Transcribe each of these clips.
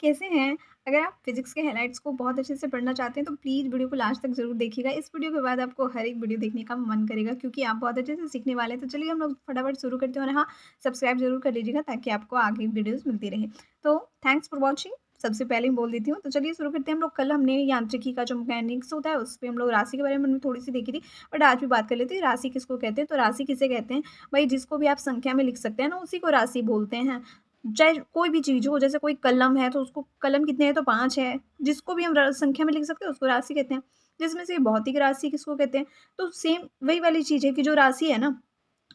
कैसे हैं? अगर आप फिज़िक्स के हाइलाइट्स को बहुत अच्छे से पढ़ना चाहते हैं तो प्लीज़ वीडियो को लास्ट तक ज़रूर देखिएगा। इस वीडियो के बाद आपको हर एक वीडियो देखने का मन करेगा क्योंकि आप बहुत अच्छे से सीखने वाले हैं। तो चलिए हम लोग फटाफट शुरू करते हैं और हाँ, सब्सक्राइब ज़रूर कर लीजिएगा ताकि आपको आगे वीडियोज़ मिलती रहे। तो थैंक्स फॉर वॉचिंग। सबसे पहले मैं बोल देती हूँ। तो चलिए शुरू करते हैं हम लोग। कल हमने यांत्रिकी का जो मैकेनिक्स होता है उस पे हम लोग राशि के बारे में हमने थोड़ी-सी देखी थी। बट आज भी बात कर लेते हैं राशि किसको कहते हैं? तो राशि किसे कहते हैं? भई जिसको भी आप संख्या में लिख सकते हैं ना उसी को राशि बोलते हैं। चाहे कोई भी चीज़ हो, जैसे कोई कलम है तो उसको कलम कितने हैं तो 5 है, जिसको भी हम र संख्या में लिख सकते हैं उसको राशि कहते हैं। जिसमें से भौतिक राशि किसको कहते हैं? तो सेम वही वाली चीज़ है कि जो राशि है ना,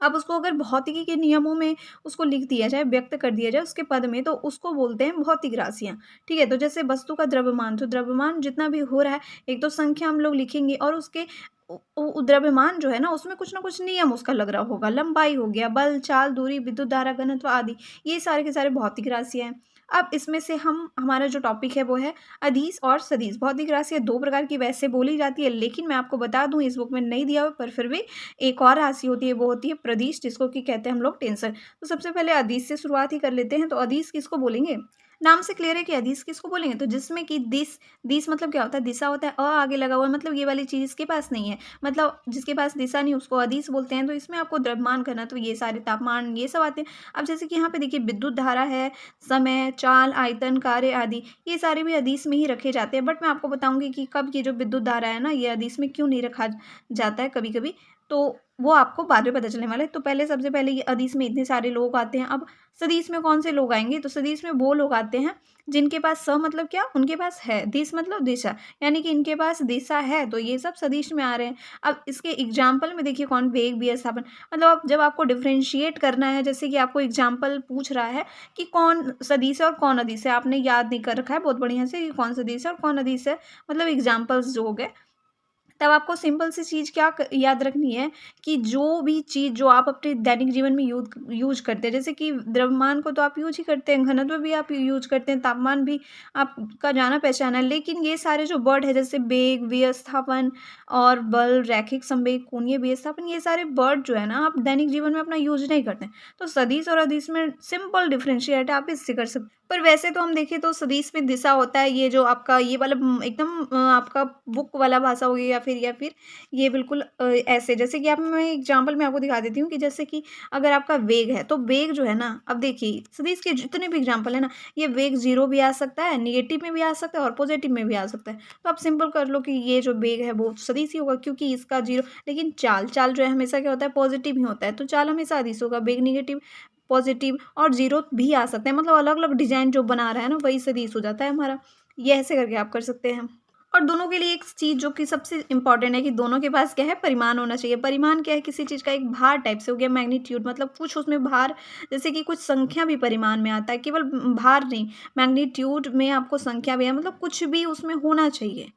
अब उसको अगर भौतिकी के नियमों में उसको लिख दिया जाए, व्यक्त कर दिया जाए उसके पद में, तो उसको बोलते हैं भौतिक राशियाँ, ठीक है? तो जैसे वस्तु का द्रव्यमान, तो द्रव्यमान जितना भी हो रहा है, एक तो संख्या हम लोग लिखेंगे और उसके द्रव्यमान जो है ना, उसमें कुछ ना कुछ नियम उसका लग रहा होगा। लंबाई हो गया, बल, चाल, दूरी, विद्युत धारा घनत्व आदि, ये सारे के सारे भौतिक राशियाँ हैं। अब इसमें से हम हमारा जो टॉपिक है वो है अदिश और सदिश। भौतिक राशियाँ 2 प्रकार की वैसे बोली जाती है, लेकिन मैं आपको बता दूँ इस बुक में नहीं दिया हुआ, पर फिर भी एक और राशि होती है, वो होती है प्रदिश, जिसको कि कहते हैं हम लोग टेंसर। तो सबसे पहले अदिश से शुरुआत ही कर लेते हैं। तो अदिश किसको बोलेंगे? नाम से क्लियर है कि अदिश किसको बोलेंगे? तो जिसमें कि दिस, दिस मतलब क्या होता है? दिशा होता है, आगे लगा हुआ है, मतलब ये वाली चीज़ इसके पास नहीं है। मतलब जिसके पास दिशा नहीं उसको अदिश बोलते हैं। तो इसमें आपको द्रव्यमान करना, तो ये सारे तापमान ये सब आते हैं। अब जैसे कि यहाँ पे देखिए विद्युत धारा है, समय, चाल, आयतन, कार्य आदि, ये सारे भी अदिश में ही रखे जाते हैं। बट मैं आपको बताऊँगी कि कब ये जो विद्युत धारा है ना, ये अदिश में क्यों नहीं रखा जाता है कभी-कभी, तो वो आपको बाद में पता चलने वाला है। तो पहले सबसे पहले ये अदिश में इतने सारे लोग आते हैं। अब सदिश में कौन से लोग आएँगे? तो सदिश में वो लोग आते हैं जिनके पास स मतलब क्या? उनके पास है, दिश मतलब दिशा, यानी कि इनके पास दिशा है, तो ये सब सदिश में आ रहे हैं। अब इसके एग्ज़ाम्पल में देखिए कौन? वेग, विस्थापन। मतलब अब जब आपको डिफरेंशिएट करना है, जैसे कि आपको एग्ज़ाम्पल पूछ रहा है कि कौन सदिश है और कौन अदिश है, आपने याद नहीं कर रखा है बहुत बढ़िया से कि कौन सदिश है और कौन अदिश है, मतलब एग्ज़ाम्पल्स जो हो गए। तब आपको सिंपल सी चीज़ क्या याद रखनी है कि जो भी चीज़ जो आप अपने दैनिक जीवन में यूज करते हैं, जैसे कि द्रव्यमान को तो आप यूज ही करते हैं, घनत्व भी आप यूज करते हैं, तापमान भी आपका जाना पहचाना है, लेकिन ये सारे जो वर्ड है जैसे वेग, विस्थापन और बल, रैखिक संवेग, कोणीय विस्थापन, ये सारे वर्ड जो है ना आप दैनिक जीवन में अपना यूज नहीं करते हैं। तो सदिश और अदिश में सिंपल डिफरेंशिएट आप इससे कर सकते। पर वैसे तो हम देखें तो सदिश में दिशा होता है, ये जो आपका ये वाला एकदम आपका बुक वाला भाषा हो गया, या फिर ये बिल्कुल ऐसे, जैसे कि आप मैं एग्जांपल में आपको दिखा देती हूँ कि जैसे कि अगर आपका वेग है तो वेग जो है ना, अब देखिए सदिश के जितने भी एग्जांपल है ना, ये वेग जीरो भी आ सकता है, निगेटिव में भी आ सकता है और पॉजिटिव में भी आ सकता है। तो आप सिंपल कर लो कि ये जो वेग है वो सदिश ही होगा क्योंकि इसका जीरो। लेकिन चाल चाल जो है हमेशा क्या होता है? पॉजिटिव ही होता है, तो चाल हमेशा अदिश होगा। वेग निगेटिव, पॉजिटिव और ज़ीरो भी आ सकते हैं, मतलब अलग-अलग डिज़ाइन जो बना रहा है ना वही सदिश हो जाता है हमारा। ये ऐसे करके आप कर सकते हैं। और दोनों के लिए एक चीज़ जो कि सबसे इम्पोर्टेंट है कि दोनों के पास क्या है? परिमाण होना चाहिए। परिमाण क्या है? किसी चीज़ का एक भार टाइप से हो गया, मैग्नीट्यूड मतलब कुछ उसमें भार, जैसे कि कुछ संख्या भी परिमाण में आता है, केवल भार नहीं, मैग्नीट्यूड में आपको संख्या भी है, मतलब कुछ भी उसमें होना चाहिए।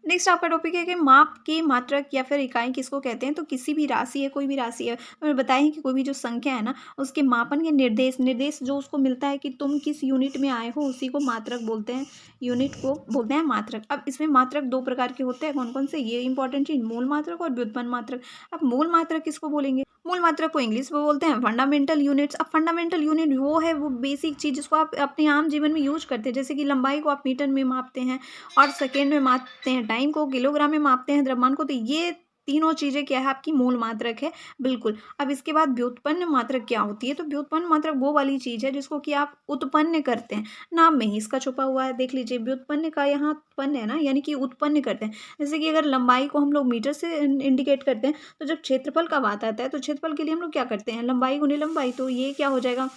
नेक्स्ट आपका टॉपिक है कि माप की मात्रक या फिर इकाई किसको कहते हैं? तो किसी भी राशि है, कोई भी राशि है, तो मैं बताएँ कि कोई भी जो संख्या है ना, उसके मापन के निर्देश निर्देश जो उसको मिलता है कि तुम किस यूनिट में आए हो, उसी को मात्रक बोलते हैं। यूनिट को बोलते हैं मात्रक। अब इसमें मात्रक 2 प्रकार के होते हैं, कौन-कौन से? ये इंपॉर्टेंट चीज़, मूल मात्रक और व्युत्पन्न मात्रक। अब मूल मात्रक किसको बोलेंगे? मूल मात्रक को इंग्लिश में बोलते हैं फंडामेंटल यूनिट्स। अब फंडामेंटल यूनिट वो है, वो बेसिक चीज़ जिसको आप अपने आम जीवन में यूज़ करते हैं, जैसे कि लंबाई को आप मीटर में मापते हैं और सेकेंड में मापते हैं, टाइम को किलोग्राम में मापते हैं, द्रव्यमान को। तो ये तीनों चीज़ें क्या है? आपकी मूल मात्रक है, बिल्कुल। अब इसके बाद व्युत्पन्न मात्रक क्या होती है? तो व्युत्पन्न मात्रक वो वाली चीज़ है जिसको कि आप उत्पन्न करते हैं, नाम में ही इसका छुपा हुआ है। देख लीजिए व्युत्पन्न का यहाँ उत्पन्न है ना, यानी कि उत्पन्न करते हैं। जैसे कि अगर लंबाई को हम लोग मीटर से इंडिकेट करते हैं, तो जब क्षेत्रफल का बात आता है तो क्षेत्रफल के लिए हम लोग क्या करते हैं? लंबाई गुने लंबाई। तो ये क्या हो जाएगा?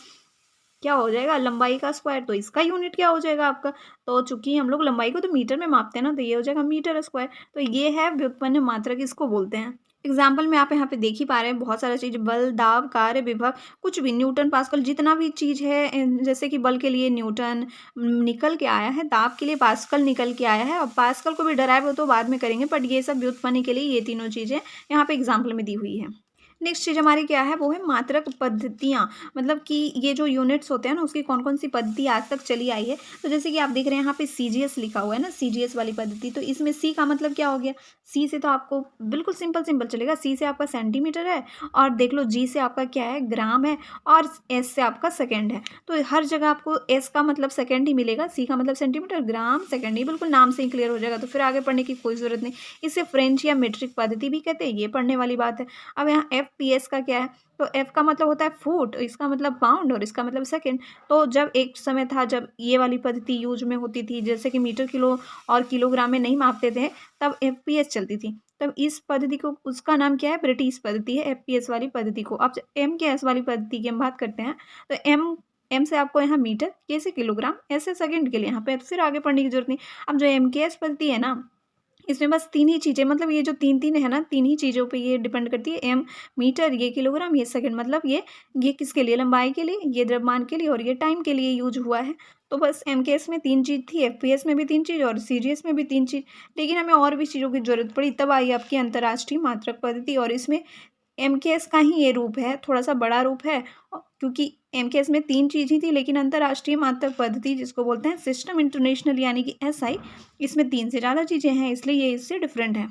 लंबाई का स्क्वायर। तो इसका यूनिट क्या हो जाएगा आपका? तो चूंकि हम लोग लंबाई को तो मीटर में मापते हैं ना, तो ये हो जाएगा मीटर स्क्वायर। तो ये है व्युत्पन्न मात्रक, इसको बोलते हैं। एग्जाम्पल में आप यहाँ पे देख ही पा रहे हैं बहुत सारा चीज़, बल, दाब, कार्य, विभव, कुछ भी, न्यूटन, पास्कल, जितना भी चीज़ है। जैसे कि बल के लिए न्यूटन निकल के आया है, दाब के लिए पास्कल निकल के आया है, और पास्कल को भी डराइव हो तो बाद में करेंगे, बट ये सब व्युत्पन्न के लिए ये तीनों चीज़ें यहाँ पे एग्जाम्पल में दी हुई है। नेक्स्ट चीज़ हमारी क्या है, वो है मात्रक पद्धतियाँ। मतलब कि ये जो यूनिट्स होते हैं ना, उसकी कौन कौन सी पद्धति आज तक चली आई है। तो जैसे कि आप देख रहे हैं यहाँ पे सीजीएस लिखा हुआ है ना, सीजीएस वाली पद्धति। तो इसमें सी का मतलब क्या हो गया, सी से तो आपको बिल्कुल सिंपल सिंपल चलेगा। सी से आपका सेंटीमीटर है, और देख लो जी से आपका क्या है, ग्राम है, और एस से आपका सेकेंड है। तो हर जगह आपको एस का मतलब सेकेंड ही मिलेगा, सी का मतलब सेंटीमीटर, ग्राम, सेकेंड, ही बिल्कुल नाम से ही क्लियर हो जाएगा। तो फिर आगे पढ़ने की कोई ज़रूरत नहीं। इसे फ्रेंच या मीट्रिक पद्धति भी कहते हैं, ये पढ़ने वाली बात है। अब यहाँ एफपीएस का क्या है, तो एफ का मतलब होता है फुट, इसका मतलब पाउंड, और इसका मतलब सेकंड। तो जब एक समय था जब ये वाली पद्धति यूज में होती थी, जैसे कि मीटर, किलो और किलोग्राम में नहीं मापते थे, तब एफपीएस चलती थी। तब इस पद्धति को, उसका नाम क्या है, ब्रिटिश पद्धति है एफपीएस वाली पद्धति को। अब एम के एस वाली पद्धति की हम बात करते हैं, तो एम एम से आपको यहाँ मीटर, के से किलोग्राम, एस से सेकंड के लिए यहाँ पे, तो फिर आगे पढ़ने की जरूरत नहीं। अब जो एम के एस पद्धति है ना, इसमें बस तीन ही चीज़ें, मतलब ये जो तीन तीन है ना, तीन ही चीज़ों पे ये डिपेंड करती है। एम मीटर, ये किलोग्राम, ये सेकंड। मतलब ये किसके लिए, लंबाई के लिए, ये द्रव्यमान के लिए, और ये टाइम के लिए यूज हुआ है। तो बस एम के एस में तीन चीज़ थी, एफ पी एस में भी तीन चीज़, और सी जी एस में भी तीन चीज़। लेकिन हमें और भी चीज़ों की जरूरत पड़ी, तब आई आपकी अंतर्राष्ट्रीय मात्रक पद्धति। और इसमें एमकेएस का ही ये रूप है, थोड़ा सा बड़ा रूप है, क्योंकि एमकेएस में तीन चीज़ ही थी, लेकिन अंतर्राष्ट्रीय मात्रक पद्धति जिसको बोलते हैं सिस्टम इंटरनेशनल यानी कि एसआई, इसमें तीन से ज़्यादा चीज़ें हैं, इसलिए ये इससे डिफरेंट है।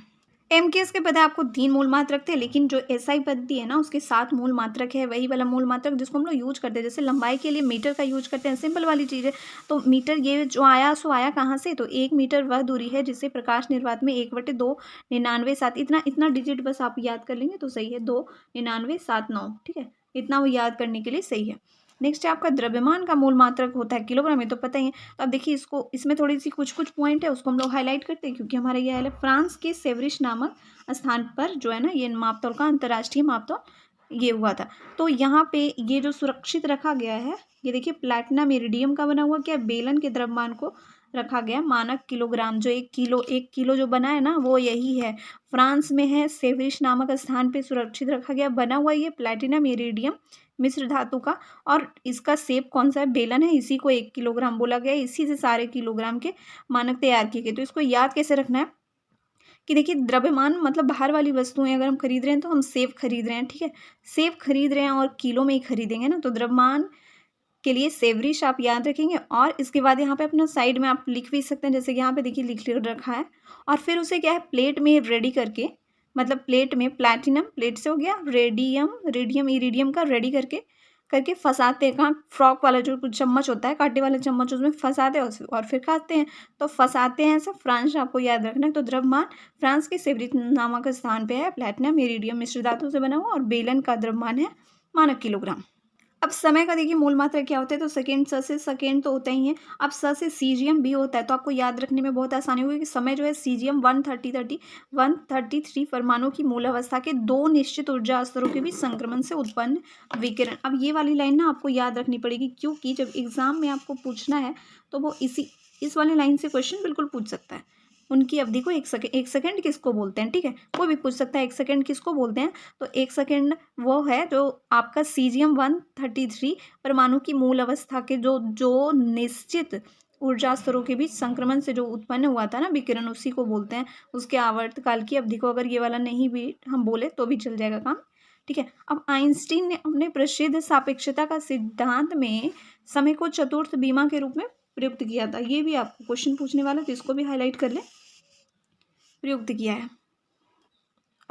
एमकेएस के पता है आपको तीन मूल मात्रक थे, लेकिन जो एसआई पद्धति है ना, उसके सात मूल मात्रक है। वही वाला मूल मात्रक जिसको हम लोग यूज करते हैं, जैसे लंबाई के लिए मीटर का यूज करते हैं, सिंपल वाली चीज़ है। तो मीटर ये जो आया, सो आया कहाँ से, तो 1 मीटर वह दूरी है जिसे प्रकाश निर्वात में 1/2 99 7, इतना इतना डिजिट बस आप याद कर लेंगे तो सही है, 2 99 7 9, ठीक है। इतना वो याद करने के लिए सही है। नेक्स्ट है आपका द्रव्यमान का मूल मात्रक होता है किलोग्राम, ये तो पता ही है। तो अब देखिए इसको, इसमें थोड़ी सी कुछ कुछ पॉइंट है, उसको हम लोग हाईलाइट करते हैं, क्योंकि हमारा ये है फ्रांस के सेवरिश नामक स्थान पर जो है ना, ये मापतौल का अंतर्राष्ट्रीय मापतौल ये हुआ था। तो यहाँ पे ये जो सुरक्षित रखा गया है, ये देखिए प्लैटिनम इरिडियम का बना हुआ क्या, बेलन के द्रव्यमान को रखा गया मानक किलोग्राम। जो 1 किलो जो बना है ना, वो यही है, फ्रांस में है, सेवरिश नामक स्थान पे सुरक्षित रखा गया, बना हुआ ये प्लैटिनम इरिडियम मिश्र धातु का। और इसका शेप कौन सा है, बेलन है, इसी को 1 किलोग्राम बोला गया, इसी से सारे किलोग्राम के मानक तैयार किए गए। तो इसको याद कैसे रखना है कि देखिए द्रव्यमान मतलब बाहर वाली वस्तुएं अगर हम खरीद रहे हैं, तो हम सेब खरीद रहे हैं, ठीक है, सेब खरीद रहे हैं और किलो में ही खरीदेंगे ना, तो द्रव्यमान के लिए सेवरिश आप याद रखेंगे। और इसके बाद यहाँ पे अपना साइड में आप लिख भी सकते हैं, जैसे कि यहाँ पे देखिए लिख रखा है। और फिर उसे क्या है, प्लेट में रेडी करके, मतलब प्लेट में प्लैटिनम, प्लेट से हो गया, रेडियम, रेडियम इरिडियम का रेडी करके करके फंसाते हैं कहाँ, फ्रॉक वाला जो कुछ चम्मच होता है, कांटे वाला चम्मच, उसमें फंसाते हैं और फिर खाते हैं। तो फंसाते हैं ऐसा, फ्रांस आपको याद रखना है। तो द्रव्यमान फ्रांस के सेवरिश नामक स्थान पे है, प्लैटिनम इरिडियम मिश्र धातु से बना हुआ, और बेलन का द्रव्यमान है मानक किलोग्राम। अब समय का देखिए मूल मात्रा क्या होता है, तो सेकेंड, स से सेकेंड तो होता ही है। अब स से सीजियम भी होता है, तो आपको याद रखने में बहुत आसानी होगी कि समय जो है सीजियम 133 परमाणु की मूल अवस्था के दो निश्चित ऊर्जा स्तरों के बीच संक्रमण से उत्पन्न विकिरण। अब ये वाली लाइन ना आपको याद रखनी पड़ेगी, क्योंकि जब एग्जाम में आपको पूछना है, तो वो इस वाली लाइन से क्वेश्चन बिल्कुल पूछ सकता है। उनकी अवधि को 1 सेकेंड किसको बोलते हैं, ठीक है, कोई भी पूछ सकता है 1 सेकेंड किसको बोलते हैं। तो 1 सेकेंड वो है जो आपका सीजियम 133 परमाणु की मूल अवस्था के जो जो निश्चित ऊर्जा स्तरों के बीच संक्रमण से जो उत्पन्न हुआ था ना विकिरण, उसी को बोलते हैं। उसके आवर्तकाल की अवधि को अगर ये वाला नहीं भी हम बोले तो भी चल जाएगा काम, ठीक है। अब आइंस्टीन ने अपने प्रसिद्ध सापेक्षता का सिद्धांत में समय को चतुर्थ बीमा के रूप में प्रयुक्त किया था। ये भी आपको क्वेश्चन पूछने वाला, तो इसको भी हाईलाइट कर ले, प्रयुक्त किया है।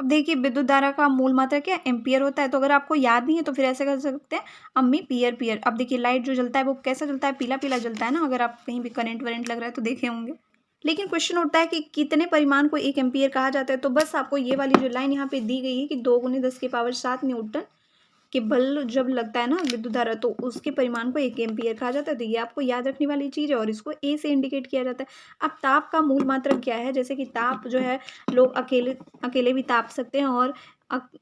अब देखिए विद्युत धारा का मूल मात्रा क्या एम्पियर होता है। तो अगर आपको याद नहीं है तो फिर ऐसे कर सकते हैं, अम्मी पियर पियर। अब देखिए लाइट जो जलता है वो कैसा जलता है, पीला पीला जलता है ना, अगर आप कहीं भी करंट वरेंट लग रहा है तो देखे होंगे। लेकिन क्वेश्चन उठता है कि कितने परिमाण को 1 एम्पियर कहा जाता है। तो बस आपको ये वाली जो लाइन यहाँ पे दी गई है कि 2 × 10⁻⁷ न्यूटन कि बल जब लगता है ना विद्युत धारा, तो उसके परिमाण को 1 एम्पियर कहा जाता है। तो ये आपको याद रखने वाली चीज़ है, और इसको ए से इंडिकेट किया जाता है। अब ताप का मूल मात्रक क्या है, जैसे कि ताप जो है लोग अकेले अकेले भी ताप सकते हैं, और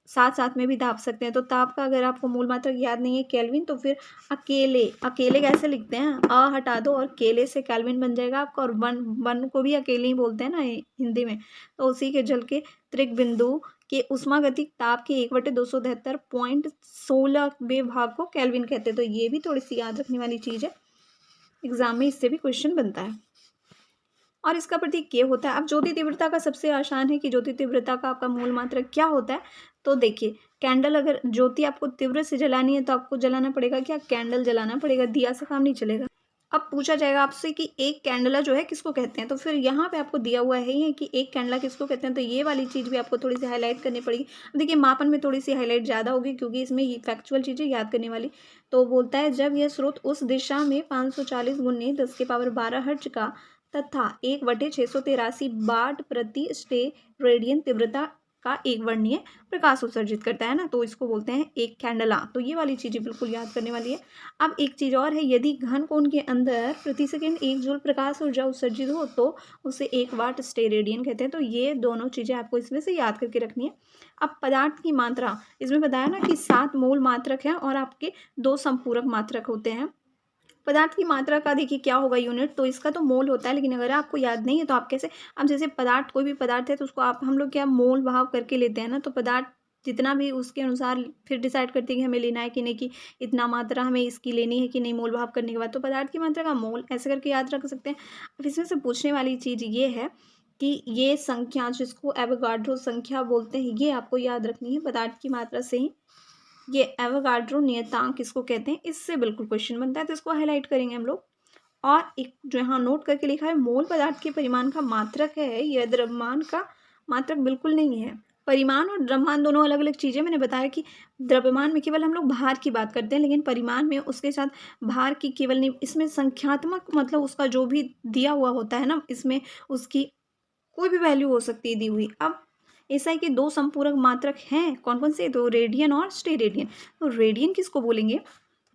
साथ साथ में भी ताप सकते हैं। तो ताप का अगर आपको मूल मात्रक याद नहीं है केल्विन, तो फिर अकेले अकेले कैसे लिखते हैं, अ हटा दो और केले से केल्विन बन जाएगा आपका। और वन वन को भी अकेले ही बोलते हैं ना हिंदी में। तो उसी के जल के त्रिक बिंदु के उष्मागतिक ताप के 1/273.16वें भाग को केल्विन कहते हैं। तो ये भी थोड़ी सी याद रखने वाली चीज़ है, एग्जाम में इससे भी क्वेश्चन बनता है। और इसका प्रतीक के होता है। अब ज्योति तीव्रता का सबसे आसान है कि ज्योति तीव्रता का आपका मूल मात्रक क्या होता है। तो देखिए, कैंडल अगर ज्योति आपको तीव्र से जलानी है तो आपको जलाना पड़ेगा क्या, कैंडल जलाना पड़ेगा, दिया से काम नहीं चलेगा। अब पूछा जाएगा आपसे कि एक कैंडला जो है किसको कहते हैं, तो फिर यहाँ पे आपको दिया हुआ है ही है कि एक कैंडला किसको कहते हैं, तो ये वाली चीज़ भी आपको थोड़ी सी हाईलाइट करनी पड़ेगी। अब देखिए, मापन में थोड़ी सी हाईलाइट ज़्यादा होगी क्योंकि इसमें फैक्चुअल चीज़ें याद करने वाली। तो बोलता है जब यह स्रोत उस दिशा में 540 गुने 10⁻12 हर्ट्ज का तथा 1/683 वाट प्रति स्टे रेडियन तीव्रता का एक वर्णीय प्रकाश उत्सर्जित करता है ना, तो इसको बोलते हैं एक कैंडला। तो ये वाली चीज़ें बिल्कुल याद करने वाली है। अब एक चीज़ और है, यदि घन कोण के अंदर प्रति सेकंड 1 जूल प्रकाश ऊर्जा उत्सर्जित हो तो उसे 1 वाट स्टे रेडियन कहते हैं। तो ये दोनों चीज़ें आपको इसमें से याद करके रखनी है। अब पदार्थ की मात्रा, इसमें बताया ना कि 7 मूल मात्रक हैं और आपके 2 संपूरक मात्रक होते हैं। पदार्थ की मात्रा का देखिए क्या होगा यूनिट, तो इसका तो मोल होता है, लेकिन अगर आपको याद नहीं है तो आप कैसे, अब जैसे पदार्थ, कोई भी पदार्थ है तो उसको आप हम लोग क्या मोल भाव करके लेते हैं ना, तो पदार्थ जितना भी उसके अनुसार फिर डिसाइड करते हैं कि हमें लेना है कि नहीं, कि इतना मात्रा हमें इसकी लेनी है कि नहीं, मोल भाव करने के बाद तो पदार्थ की मात्रा का मोल ऐसे करके याद रख सकते हैं। अब इसमें से पूछने वाली चीज़ ये है कि ये संख्या जिसको एवोगाड्रो संख्या बोलते हैं, ये आपको याद रखनी है पदार्थ की मात्रा से ही। ये एवोगाड्रो नियतांक किसको कहते हैं, इससे बिल्कुल क्वेश्चन बनता है, तो इसको हाईलाइट करेंगे हम लोग। और एक जो यहाँ नोट करके लिखा है, मोल पदार्थ के परिमाण का मात्रक है, यह द्रव्यमान का मात्रक बिल्कुल नहीं है। परिमाण और द्रव्यमान दोनों अलग अलग चीज़ें। मैंने बताया कि द्रव्यमान में केवल हम लोग भार की बात करते हैं, लेकिन परिमाण में उसके साथ भार की केवल नहीं, इसमें संख्यात्मक मतलब उसका जो भी दिया हुआ होता है ना, इसमें उसकी कोई भी वैल्यू हो सकती है दी हुई। अब एसआई के 2 संपूरक मात्रक हैं, कौन कौन से, तो रेडियन और स्टे रेडियन। तो रेडियन किसको बोलेंगे,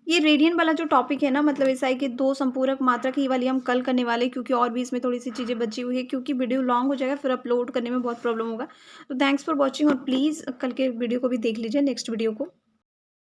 ये रेडियन वाला जो टॉपिक है ना, मतलब एसआई के 2 संपूरक मात्रक, ये वाली हम कल करने वाले हैं, क्योंकि और भी इसमें थोड़ी सी चीज़ें बची हुई है, क्योंकि वीडियो लॉन्ग हो जाएगा फिर अपलोड करने में बहुत प्रॉब्लम होगा। तो थैंक्स फॉर वॉचिंग, और प्लीज़ कल के वीडियो को भी देख लीजिए, नेक्स्ट वीडियो को।